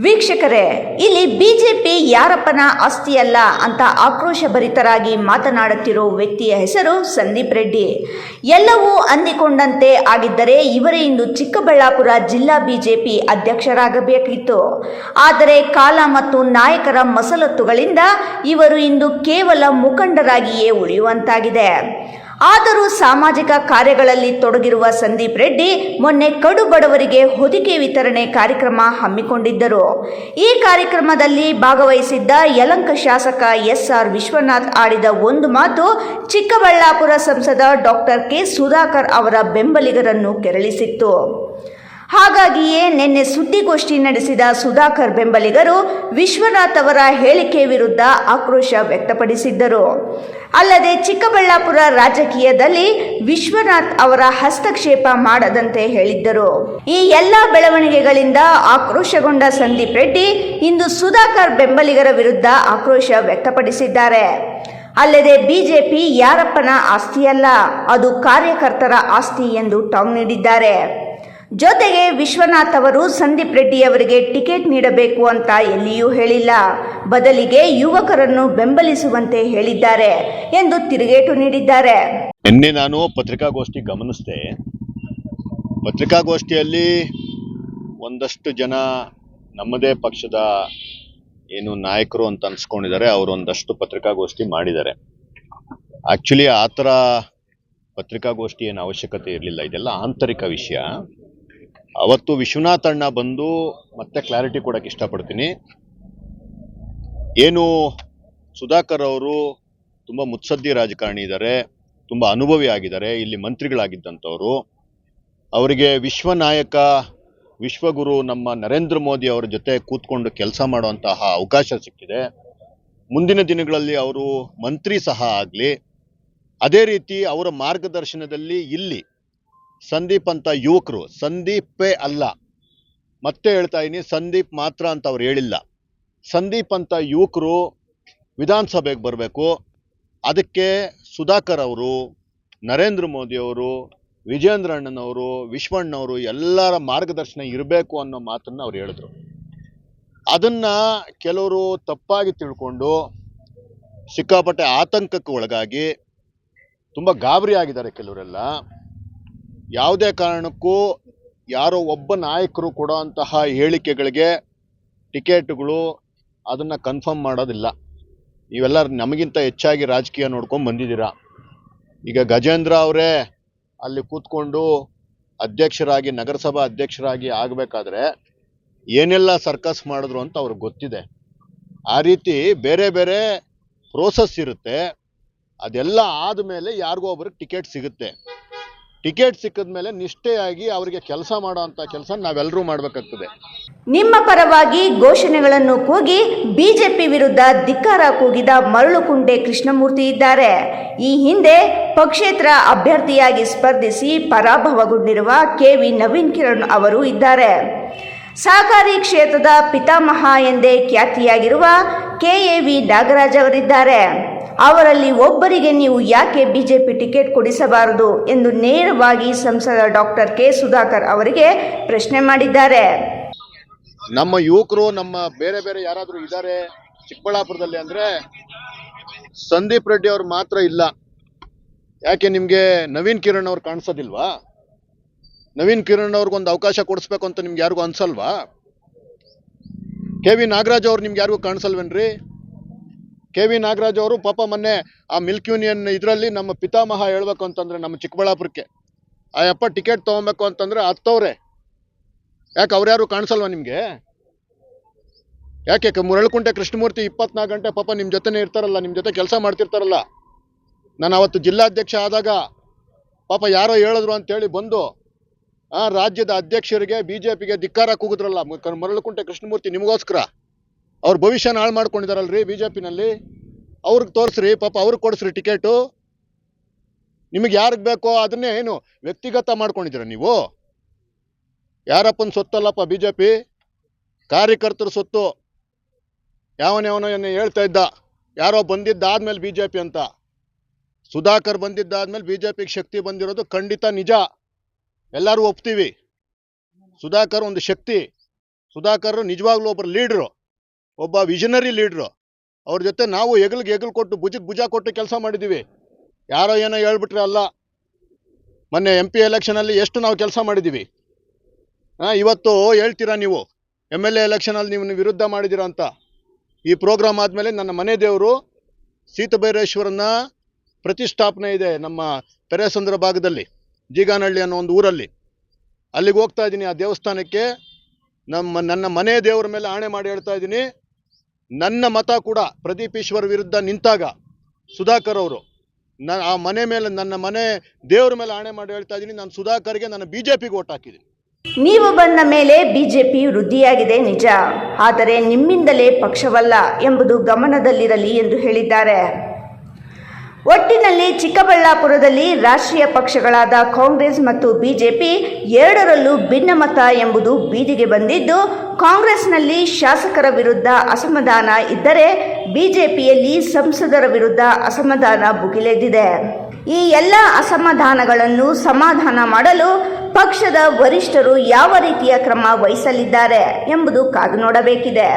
ವೀಕ್ಷಕರೇ, ಇಲ್ಲಿ ಬಿಜೆಪಿ ಯಾರಪ್ಪನ ಆಸ್ತಿಯಲ್ಲ ಅಂತ ಆಕ್ರೋಶಭರಿತರಾಗಿ ಮಾತನಾಡುತ್ತಿರೋ ವ್ಯಕ್ತಿಯ ಹೆಸರು ಸಂದೀಪ್ ರೆಡ್ಡಿ. ಎಲ್ಲವೂ ಅಂದಿಕೊಂಡಂತೆ ಆಗಿದ್ದರೆ ಇವರೇ ಇಂದು ಚಿಕ್ಕಬಳ್ಳಾಪುರ ಜಿಲ್ಲಾ ಬಿಜೆಪಿ ಅಧ್ಯಕ್ಷರಾಗಬೇಕಿತ್ತು. ಆದರೆ ಕಾಲ ಮತ್ತು ನಾಯಕರ ಮಸಲತ್ತುಗಳಿಂದ ಇವರು ಇಂದು ಕೇವಲ ಮುಖಂಡರಾಗಿಯೇ ಉಳಿಯುವಂತಾಗಿದೆ. ಆದರೂ ಸಾಮಾಜಿಕ ಕಾರ್ಯಗಳಲ್ಲಿ ತೊಡಗಿರುವ ಸಂದೀಪ್ ರೆಡ್ಡಿ ಮೊನ್ನೆ ಕಡು ಬಡವರಿಗೆ ಹೊದಿಕೆ ವಿತರಣೆ ಕಾರ್ಯಕ್ರಮ ಹಮ್ಮಿಕೊಂಡಿದ್ದರು. ಈ ಕಾರ್ಯಕ್ರಮದಲ್ಲಿ ಭಾಗವಹಿಸಿದ್ದ ಯಲಹಂಕ ಶಾಸಕ ಎಸ್.ಆರ್. ವಿಶ್ವನಾಥ್ ಆಡಿದ ಒಂದು ಮಾತು ಚಿಕ್ಕಬಳ್ಳಾಪುರ ಸಂಸದ ಡಾಕ್ಟರ್ ಕೆ. ಸುಧಾಕರ್ ಅವರ ಬೆಂಬಲಿಗರನ್ನು ಕೆರಳಿಸಿತ್ತು. ಹಾಗಾಗಿಯೇ ನಿನ್ನೆ ಸುದ್ದಿಗೋಷ್ಠಿ ನಡೆಸಿದ ಸುಧಾಕರ್ ಬೆಂಬಲಿಗರು ವಿಶ್ವನಾಥ್ ಅವರ ಹೇಳಿಕೆ ವಿರುದ್ಧ ಆಕ್ರೋಶ ವ್ಯಕ್ತಪಡಿಸಿದ್ದರು. ಅಲ್ಲದೆ ಚಿಕ್ಕಬಳ್ಳಾಪುರ ರಾಜಕೀಯದಲ್ಲಿ ವಿಶ್ವನಾಥ್ ಅವರ ಹಸ್ತಕ್ಷೇಪ ಮಾಡದಂತೆ ಹೇಳಿದ್ದರು. ಈ ಎಲ್ಲ ಬೆಳವಣಿಗೆಗಳಿಂದ ಆಕ್ರೋಶಗೊಂಡ ಸಂದೀಪ್ ರೆಡ್ಡಿ ಇಂದು ಸುಧಾಕರ್ ಬೆಂಬಲಿಗರ ವಿರುದ್ಧ ಆಕ್ರೋಶ ವ್ಯಕ್ತಪಡಿಸಿದ್ದಾರೆ. ಅಲ್ಲದೆ ಬಿಜೆಪಿ ಯಾರಪ್ಪನ ಆಸ್ತಿಯಲ್ಲ, ಅದು ಕಾರ್ಯಕರ್ತರ ಆಸ್ತಿ ಎಂದು ಟಾಂಗ್ ನೀಡಿದ್ದಾರೆ. ಜೊತೆಗೆ ವಿಶ್ವನಾಥ್ ಅವರು ಸಂದೀಪ್ ರೆಡ್ಡಿ ಅವರಿಗೆ ಟಿಕೆಟ್ ನೀಡಬೇಕು ಅಂತ ಎಲ್ಲಿಯೂ ಹೇಳಿಲ್ಲ, ಬದಲಿಗೆ ಯುವಕರನ್ನು ಬೆಂಬಲಿಸುವಂತೆ ಹೇಳಿದ್ದಾರೆ ಎಂದು ತಿರುಗೇಟು ನೀಡಿದ್ದಾರೆ. ನಿನ್ನೆ ನಾನು ಪತ್ರಿಕಾಗೋಷ್ಠಿ ಗಮನಿಸಿದೆ. ಪತ್ರಿಕಾಗೋಷ್ಠಿಯಲ್ಲಿ ಒಂದಷ್ಟು ಜನ ನಮ್ಮದೇ ಪಕ್ಷದ ಏನು ನಾಯಕರು ಅಂತ ಅನ್ಸ್ಕೊಂಡಿದ್ದಾರೆ, ಅವರು ಒಂದಷ್ಟು ಪತ್ರಿಕಾಗೋಷ್ಠಿ ಮಾಡಿದ್ದಾರೆ. ಆಕ್ಚುಲಿ ಆ ಥರ ಪತ್ರಿಕಾಗೋಷ್ಠಿ ಏನು ಅವಶ್ಯಕತೆ ಇರಲಿಲ್ಲ. ಇದೆಲ್ಲ ಆಂತರಿಕ ವಿಷಯ. ಅವತ್ತು ವಿಶ್ವನಾಥ್ ಅಣ್ಣ ಬಂದು ಮತ್ತೆ ಕ್ಲಾರಿಟಿ ಕೊಡಕ್ಕೆ ಇಷ್ಟಪಡ್ತೀನಿ. ಏನು ಸುಧಾಕರ್ ಅವರು ತುಂಬ ಮುತ್ಸದ್ದಿ ರಾಜಕಾರಣಿ ಇದ್ದಾರೆ, ತುಂಬ ಅನುಭವಿ ಆಗಿದ್ದಾರೆ, ಇಲ್ಲಿ ಮಂತ್ರಿಗಳಾಗಿದ್ದಂಥವ್ರು. ಅವರಿಗೆ ವಿಶ್ವನಾಯಕ ವಿಶ್ವಗುರು ನಮ್ಮ ನರೇಂದ್ರ ಮೋದಿ ಅವರ ಜೊತೆ ಕೂತ್ಕೊಂಡು ಕೆಲಸ ಮಾಡುವಂತಹ ಅವಕಾಶ ಸಿಕ್ಕಿದೆ. ಮುಂದಿನ ದಿನಗಳಲ್ಲಿ ಅವರು ಮಂತ್ರಿ ಸಹ ಆಗಲಿ. ಅದೇ ರೀತಿ ಅವರ ಮಾರ್ಗದರ್ಶನದಲ್ಲಿ ಇಲ್ಲಿ ಸಂದೀಪ್ ಅಂತ ಯುವಕರು, ಸಂದೀಪೇ ಅಲ್ಲ, ಮತ್ತೆ ಹೇಳ್ತಾ ಇದ್ದೀನಿ, ಸಂದೀಪ್ ಮಾತ್ರ ಅಂತ ಅವ್ರು ಹೇಳಿಲ್ಲ, ಸಂದೀಪ್ ಅಂತ ಯುವಕರು ವಿಧಾನಸಭೆಗೆ ಬರಬೇಕು. ಅದಕ್ಕೆ ಸುಧಾಕರ್ ಅವರು, ನರೇಂದ್ರ ಮೋದಿ ಅವರು, ವಿಜೇಂದ್ರ ಅಣ್ಣನವರು, ವಿಶ್ವಣ್ಣವರು ಎಲ್ಲರ ಮಾರ್ಗದರ್ಶನ ಇರಬೇಕು ಅನ್ನೋ ಮಾತನ್ನು ಅವ್ರು ಹೇಳಿದ್ರು. ಅದನ್ನ ಕೆಲವರು ತಪ್ಪಾಗಿ ತಿಳ್ಕೊಂಡು ಸಿಕ್ಕಾಪಟ್ಟೆ ಆತಂಕಕ್ಕೆ ಒಳಗಾಗಿ ತುಂಬ ಗಾಬರಿ ಆಗಿದ್ದಾರೆ ಕೆಲವರೆಲ್ಲ. ಯಾವುದೇ ಕಾರಣಕ್ಕೂ ಯಾರೋ ಒಬ್ಬ ನಾಯಕರು ಕೊಡೋಂತಹ ಹೇಳಿಕೆಗಳಿಗೆ ಟಿಕೆಟ್ಗಳು ಅದನ್ನು ಕನ್ಫರ್ಮ್ ಮಾಡೋದಿಲ್ಲ. ನೀವೆಲ್ಲ ನಮಗಿಂತ ಹೆಚ್ಚಾಗಿ ರಾಜಕೀಯ ನೋಡ್ಕೊಂಡು ಬಂದಿದ್ದೀರಾ. ಈಗ ಗಜೇಂದ್ರ ಅವರೇ ಅಲ್ಲಿ ಕೂತ್ಕೊಂಡು ಅಧ್ಯಕ್ಷರಾಗಿ, ನಗರಸಭಾ ಅಧ್ಯಕ್ಷರಾಗಿ ಆಗಬೇಕಾದ್ರೆ ಏನೆಲ್ಲ ಸರ್ಕಸ್ ಮಾಡಿದ್ರು ಅಂತ ಅವ್ರಿಗೆ ಗೊತ್ತಿದೆ. ಆ ರೀತಿ ಬೇರೆ ಬೇರೆ ಪ್ರೋಸೆಸ್ ಇರುತ್ತೆ. ಅದೆಲ್ಲ ಆದಮೇಲೆ ಯಾರಿಗೋ ಒಬ್ರಿಗೆ ಟಿಕೆಟ್ ಸಿಗುತ್ತೆ. ಟಿಕೆಟ್ ಸಿಕ್ಕಿದ ಮೇಲೆ ನಿಷ್ಠೆಯಾಗಿ ಅವರಿಗೆ ಕೆಲಸ ಮಾಡೋ ಅಂತ ಕೆಲಸ ನಾವೆಲ್ಲರೂ ಮಾಡಬೇಕಾಗ್ತದೆ. ನಿಮ್ಮ ಪರವಾಗಿ ಘೋಷಣೆಗಳನ್ನು ಕೂಗಿ ಬಿಜೆಪಿ ವಿರುದ್ಧ ಧಿಕ್ಕಾರ ಕೂಗಿದ ಮರಳುಕುಂಟೆ ಕೃಷ್ಣಮೂರ್ತಿ ಇದ್ದಾರೆ. ಈ ಹಿಂದೆ ಪಕ್ಷೇತರ ಅಭ್ಯರ್ಥಿಯಾಗಿ ಸ್ಪರ್ಧಿಸಿ ಪರಾಭವಗೊಂಡಿರುವ ಕೆ.ವಿ. ನವೀನ್ ಕಿರಣ್ ಅವರು ಇದ್ದಾರೆ. ಸಹಕಾರಿ ಕ್ಷೇತ್ರದ ಪಿತಾಮಹ ಎಂದೇ ಖ್ಯಾತಿಯಾಗಿರುವ ಕೆ.ಎ.ವಿ. ನಾಗರಾಜ್ ಅವರಿದ್ದಾರೆ. ಅವರಲ್ಲಿ ಒಬ್ಬರಿಗೆ ನೀವು ಯಾಕೆ ಬಿಜೆಪಿ ಟಿಕೆಟ್ ಕೊಡಿಸಬಾರದು ಎಂದು ನೇರವಾಗಿ ಸಂಸದ ಡಾಕ್ಟರ್ ಕೆ. ಸುಧಾಕರ್ ಅವರಿಗೆ ಪ್ರಶ್ನೆ ಮಾಡಿದ್ದಾರೆ. ನಮ್ಮ ಯುವಕರು, ನಮ್ಮ ಬೇರೆ ಬೇರೆ ಯಾರಾದರೂ ಇದ್ದಾರೆ ಚಿಕ್ಕಬಳ್ಳಾಪುರದಲ್ಲಿ ಅಂದ್ರೆ ಸಂದೀಪ್ ರೆಡ್ಡಿ ಅವ್ರು ಮಾತ್ರ ಇಲ್ಲ. ಯಾಕೆ ನಿಮ್ಗೆ ನವೀನ್ ಕಿರಣ್ ಅವ್ರು ಕಾಣಿಸೋದಿಲ್ವಾ? ನವೀನ್ ಕಿರಣ್ ಅವ್ರಿಗೊಂದು ಅವಕಾಶ ಕೊಡಿಸ್ಬೇಕು ಅಂತ ನಿಮ್ಗೆ ಯಾರಿಗೂ ಅನ್ಸಲ್ವಾ? ಕೆ.ವಿ. ನಾಗರಾಜ್ ಅವ್ರು ನಿಮ್ಗೆ ಯಾರಿಗೂ ಕಾಣಿಸಲ್ವೇನ್ರಿ? ಕೆ.ವಿ. ನಾಗರಾಜ್ ಅವರು ಪಾಪ ಮೊನ್ನೆ ಆ ಮಿಲ್ಕ್ ಯೂನಿಯನ್ ಇದರಲ್ಲಿ ನಮ್ಮ ಪಿತಾಮಹ ಹೇಳ್ಬೇಕು ಅಂತಂದ್ರೆ ನಮ್ಮ ಚಿಕ್ಕಬಳ್ಳಾಪುರಕ್ಕೆ ಆ ಯಪ್ಪ ಟಿಕೆಟ್ ತೊಗೊಬೇಕು ಅಂತಂದ್ರೆ ಹತ್ತವ್ರೆ. ಯಾಕೆ ಅವ್ರ್ಯಾರು ಕಾಣಿಸಲ್ವಾ ನಿಮ್ಗೆ? ಯಾಕೆ ಮರಳುಕುಂಟೆ ಕೃಷ್ಣಮೂರ್ತಿ 24 ಗಂಟೆ ಪಾಪ ನಿಮ್ಮ ಜೊತೆನೇ ಇರ್ತಾರಲ್ಲ, ನಿಮ್ಮ ಜೊತೆ ಕೆಲಸ ಮಾಡ್ತಿರ್ತಾರಲ್ಲ. ನಾನು ಅವತ್ತು ಜಿಲ್ಲಾಧ್ಯಕ್ಷ ಆದಾಗ ಪಾಪ ಯಾರೋ ಹೇಳಿದ್ರು ಅಂತೇಳಿ ಬಂದು ರಾಜ್ಯದ ಅಧ್ಯಕ್ಷರಿಗೆ ಬಿಜೆಪಿಗೆ ಧಿಕ್ಕಾರ ಕೂಗಿದ್ರಲ್ಲ ಮರಳುಕುಂಟೆ ಕೃಷ್ಣಮೂರ್ತಿ. ನಿಮಗೋಸ್ಕರ ಅವ್ರ ಭವಿಷ್ಯನ ಹಾಳು ಮಾಡ್ಕೊಂಡಿದಾರಲ್ರಿ ಬಿಜೆಪಿನಲ್ಲಿ. ಅವ್ರಿಗೆ ತೋರಿಸ್ರಿ, ಪಾಪ ಅವ್ರಿಗೆ ಕೊಡಿಸ್ರಿ ಟಿಕೆಟು. ನಿಮಗೆ ಯಾರಿಗೆ ಬೇಕೋ ಅದನ್ನೇ ಏನು ವ್ಯಕ್ತಿಗತ ಮಾಡ್ಕೊಂಡಿದ್ದೀರ ನೀವು? ಯಾರಪ್ಪನ ಸೊತ್ತಲ್ಲಪ್ಪ ಬಿಜೆಪಿ, ಕಾರ್ಯಕರ್ತರ ಸೊತ್ತು. ಯಾವನೋ ಹೇಳ್ತಾ ಇದ್ದ, ಯಾರೋ ಬಂದಿದ್ದಾದ್ಮೇಲೆ ಬಿಜೆಪಿ ಅಂತ. ಸುಧಾಕರ್ ಬಂದಿದ್ದಾದ್ಮೇಲೆ ಬಿಜೆಪಿಗೆ ಶಕ್ತಿ ಬಂದಿರೋದು ಖಂಡಿತ ನಿಜ, ಎಲ್ಲರೂ ಒಪ್ತೀವಿ. ಸುಧಾಕರ್ ಒಂದು ಶಕ್ತಿ. ಸುಧಾಕರ್ ನಿಜವಾಗ್ಲೂ ಒಬ್ಬರು ಲೀಡ್ರು, ಒಬ್ಬ ವಿಷನರಿ ಲೀಡ್ರು. ಅವ್ರ ಜೊತೆ ನಾವು ಹೆಗಲು ಕೊಟ್ಟು ಭುಜಕ್ಕೆ ಭುಜ ಕೊಟ್ಟು ಕೆಲಸ ಮಾಡಿದ್ದೀವಿ. ಯಾರೋ ಏನೋ ಹೇಳ್ಬಿಟ್ರೆ ಅಲ್ಲ. ಮೊನ್ನೆ MP ಎಲೆಕ್ಷನಲ್ಲಿ ಎಷ್ಟು ನಾವು ಕೆಲಸ ಮಾಡಿದ್ದೀವಿ. ಇವತ್ತು ಹೇಳ್ತೀರಾ ನೀವು MLA ಎಲೆಕ್ಷನಲ್ಲಿ ನೀವು ವಿರುದ್ಧ ಮಾಡಿದ್ದೀರಾ ಅಂತ. ಈ ಪ್ರೋಗ್ರಾಮ್ ಆದಮೇಲೆ ನನ್ನ ಮನೆ ದೇವರು ಸೀತಬೈರೇಶ್ವರನ ಪ್ರತಿಷ್ಠಾಪನೆ ಇದೆ ನಮ್ಮ ಪೆರೇಸಂದ್ರ ಭಾಗದಲ್ಲಿ, ಜೀಗಾನಹಳ್ಳಿ ಅನ್ನೋ ಒಂದು ಊರಲ್ಲಿ. ಅಲ್ಲಿಗೆ ಹೋಗ್ತಾ ಇದ್ದೀನಿ. ಆ ದೇವಸ್ಥಾನಕ್ಕೆ ನನ್ನ ಮನೆ ದೇವರ ಮೇಲೆ ಆಣೆ ಮಾಡಿ ಹೇಳ್ತಾ ಇದ್ದೀನಿ, ನನ್ನ ಮತ ಕೂಡ ಪ್ರದೀಪ್ ಈಶ್ವರ್ ವಿರುದ್ಧ ನಿಂತಾಗ ಸುಧಾಕರ್ ಅವರು ಆ ಮನೆ ಮೇಲೆ, ನನ್ನ ಮನೆ ದೇವರ ಮೇಲೆ ಆಣೆ ಮಾಡಿ ಹೇಳ್ತಾ ಇದ್ದೀನಿ, ನಾನು ಸುಧಾಕರ್ಗೆ ನನ್ನ BJPಗೆ ಓಟ್ ಹಾಕಿದ್ದೀನಿ. ನೀವು ಬಂದ ಮೇಲೆ ಬಿಜೆಪಿ ವೃದ್ಧಿಯಾಗಿದೆ ನಿಜ, ಆದರೆ ನಿಮ್ಮಿಂದಲೇ ಪಕ್ಷವಲ್ಲ ಎಂಬುದು ಗಮನದಲ್ಲಿರಲಿ ಎಂದು ಹೇಳಿದ್ದಾರೆ. ಒಟ್ಟಿನಲ್ಲಿ ಚಿಕ್ಕಬಳ್ಳಾಪುರದಲ್ಲಿ ರಾಷ್ಟ್ರೀಯ ಪಕ್ಷಗಳಾದ ಕಾಂಗ್ರೆಸ್ ಮತ್ತು ಬಿಜೆಪಿ ಎರಡರಲ್ಲೂ ಭಿನ್ನಮತ ಎಂಬುದು ಬೀದಿಗೆ ಬಂದಿದ್ದು, ಕಾಂಗ್ರೆಸ್ನಲ್ಲಿ ಶಾಸಕರ ವಿರುದ್ಧ ಅಸಮಾಧಾನ ಇದ್ದರೆ ಬಿಜೆಪಿಯಲ್ಲಿ ಸಂಸದರ ವಿರುದ್ಧ ಅಸಮಾಧಾನ ಭುಗಿಲೆದ್ದಿದೆ. ಈ ಎಲ್ಲ ಅಸಮಾಧಾನಗಳನ್ನು ಸಮಾಧಾನ ಮಾಡಲು ಪಕ್ಷದ ವರಿಷ್ಠರು ಯಾವ ರೀತಿಯ ಕ್ರಮ ವಹಿಸಲಿದ್ದಾರೆ ಎಂಬುದು ಕಾದು ನೋಡಬೇಕಿದೆ.